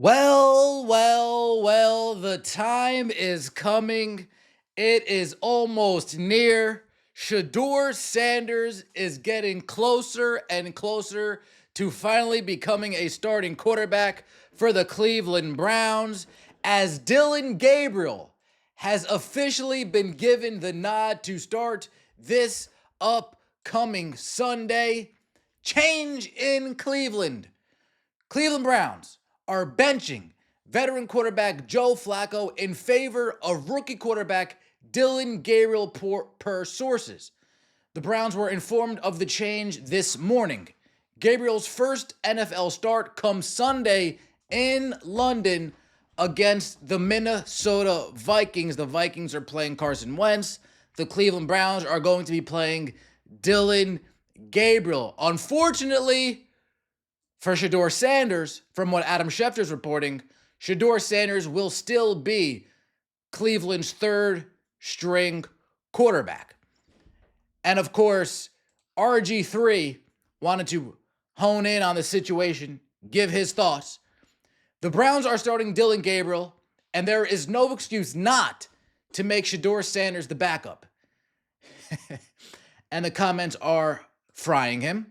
Well, the time is coming. It is almost near. Shedeur Sanders is getting closer and closer to finally becoming a starting quarterback for the Cleveland Browns, as Dillon Gabriel has officially been given the nod to start this upcoming Sunday. Change in Cleveland. Cleveland Browns are benching veteran quarterback Joe Flacco in favor of rookie quarterback Dillon Gabriel per sources. The Browns were informed of the change this morning. Gabriel's first NFL start comes Sunday in London against the Minnesota Vikings. The Vikings are playing Carson Wentz. The Cleveland Browns are going to be playing Dillon Gabriel. Unfortunately, for Shedeur Sanders, from what Adam Schefter is reporting, Shedeur Sanders will still be Cleveland's third-string quarterback. And of course, RG3 wanted to hone in on the situation, give his thoughts. The Browns are starting Dillon Gabriel, and there is no excuse not to make Shedeur Sanders the backup. And the comments are frying him,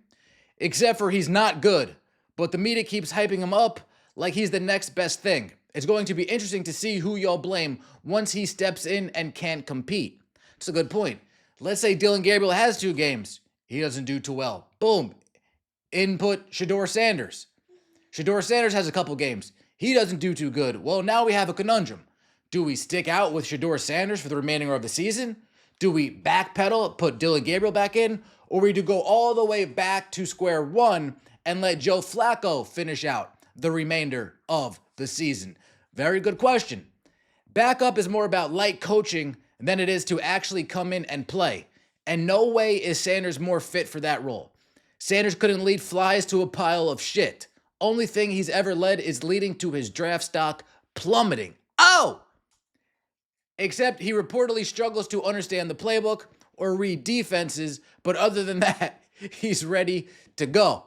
except for he's not good. But the media keeps hyping him up like he's the next best thing. It's going to be interesting to see who y'all blame once he steps in and can't compete. It's a good point. Let's say Dillon Gabriel has 2 games. He doesn't do too well. Boom. Input Shedeur Sanders. Shedeur Sanders has a couple games. He doesn't do too good. Well, now we have a conundrum. Do we stick out with Shedeur Sanders for the remainder of the season? Do we backpedal, put Dillon Gabriel back in? Or we do go all the way back to square one and let Joe Flacco finish out the remainder of the season? Very good question. Backup is more about light coaching than it is to actually come in and play. And no way is Sanders more fit for that role. Sanders couldn't lead flies to a pile of shit. Only thing he's ever led is leading to his draft stock plummeting. Oh! Except he reportedly struggles to understand the playbook or read defenses, but other than that, he's ready to go.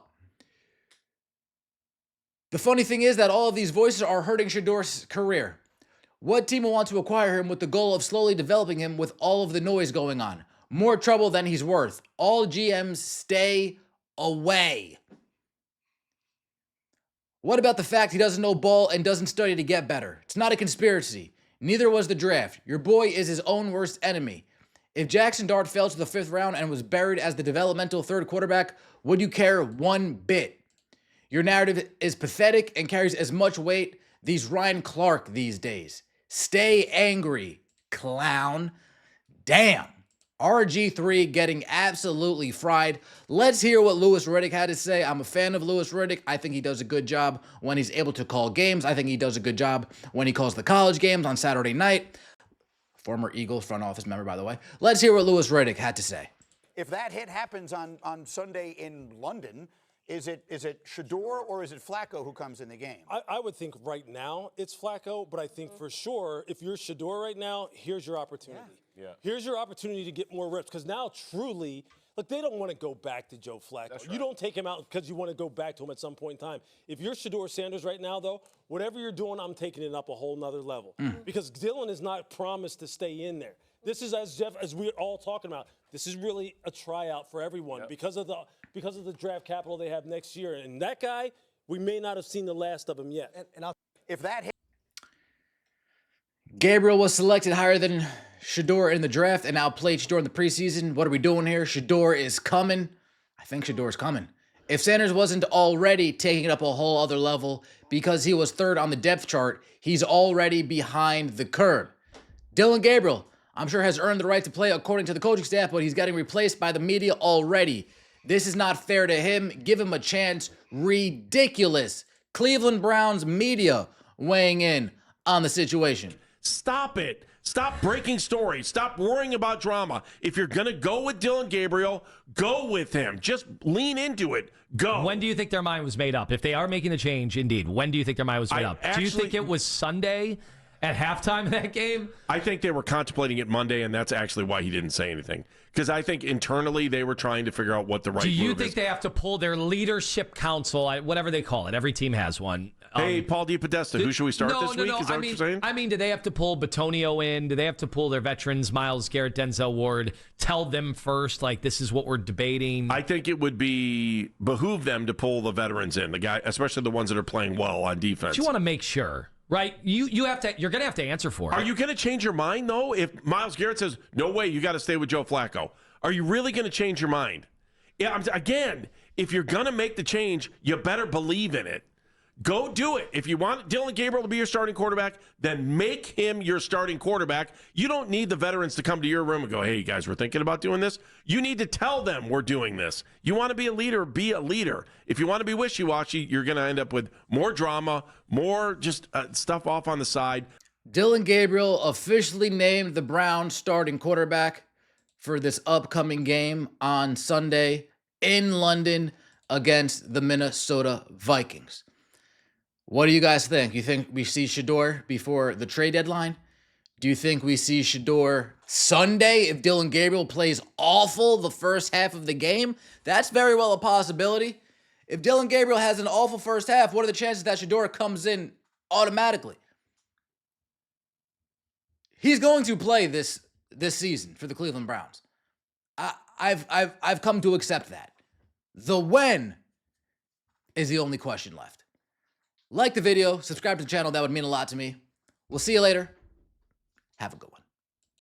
The funny thing is that all of these voices are hurting Shedeur's career. What team will want to acquire him with the goal of slowly developing him with all of the noise going on? More trouble than he's worth. All GMs stay away. What about the fact he doesn't know ball and doesn't study to get better? It's not a conspiracy. Neither was the draft. Your boy is his own worst enemy. If Jackson Dart fell to the 5th round and was buried as the developmental third quarterback, would you care one bit? Your narrative is pathetic and carries as much weight these Ryan Clark these days. Stay angry, clown. Damn. RG3 getting absolutely fried. Let's hear what Louis Riddick had to say. I'm a fan of Louis Riddick. I think he does a good job when he's able to call games. I think he does a good job when he calls the college games on Saturday night. Former Eagles front office member, by the way. Let's hear what Louis Riddick had to say. If that hit happens on Sunday in London, is it Shedeur or is it Flacco who comes in the game? I would think right now it's Flacco, but I think for sure if you're Shedeur right now, here's your opportunity. Yeah. Here's your opportunity to get more reps, because now truly, look, they don't want to go back to Joe Flacco. Right. You don't take him out because you want to go back to him at some point in time. If you're Shedeur Sanders right now, though, whatever you're doing, I'm taking it up a whole nother level. Because Dillon is not promised to stay in there. This is, as we're all talking about, this is really a tryout for everyone because of the draft capital they have next year. And that guy, we may not have seen the last of him yet. If that hit. Gabriel was selected higher than Shedeur in the draft and outplayed Shedeur in the preseason. What are we doing here? Shedeur is coming. I think Shedeur is coming. If Sanders wasn't already taking it up a whole other level because he was 3rd on the depth chart, he's already behind the curve. Dillon Gabriel, I'm sure, has earned the right to play according to the coaching staff, but he's getting replaced by the media already. This is not fair to him. Give him a chance. Ridiculous. Cleveland Browns media weighing in on the situation. Stop it. Stop breaking stories. Stop worrying about drama. If you're going to go with Dillon Gabriel, go with him. Just lean into it. Go. When do you think their mind was made up? If they are making the change, indeed, when do you think their mind was made up? Do you think it was Sunday at halftime of that game? I think they were contemplating it Monday, and that's actually why he didn't say anything. Because I think internally they were trying to figure out what the right move is. Do you think they have to pull their leadership council, whatever they call it, every team has one, Hey, Paul DiPodesta, who should we start this week? Is that what you're saying? I mean, do they have to pull Batonio in? Do they have to pull their veterans, Myles Garrett, Denzel Ward, tell them first, like, this is what we're debating? I think it would behoove them to pull the veterans in, the guy, especially the ones that are playing well on defense. But you want to make sure, right? You're going to have to answer for it. Are you going to change your mind, though, if Myles Garrett says, no way, you got to stay with Joe Flacco? Are you really going to change your mind? Yeah, again, if you're going to make the change, you better believe in it. Go do it. If you want Dillon Gabriel to be your starting quarterback, then make him your starting quarterback. You don't need the veterans to come to your room and go, hey, guys, we're thinking about doing this. You need to tell them we're doing this. You want to be a leader, be a leader. If you want to be wishy-washy, you're going to end up with more drama, more just stuff off on the side. Dillon Gabriel officially named the Browns starting quarterback for this upcoming game on Sunday in London against the Minnesota Vikings. What do you guys think? You think we see Shedeur before the trade deadline? Do you think we see Shedeur Sunday if Dillon Gabriel plays awful the first half of the game? That's very well a possibility. If Dillon Gabriel has an awful first half, what are the chances that Shedeur comes in automatically? He's going to play this season for the Cleveland Browns. I've come to accept that. The when is the only question left. Like the video, subscribe to the channel. That would mean a lot to me. We'll see you later. Have a good one.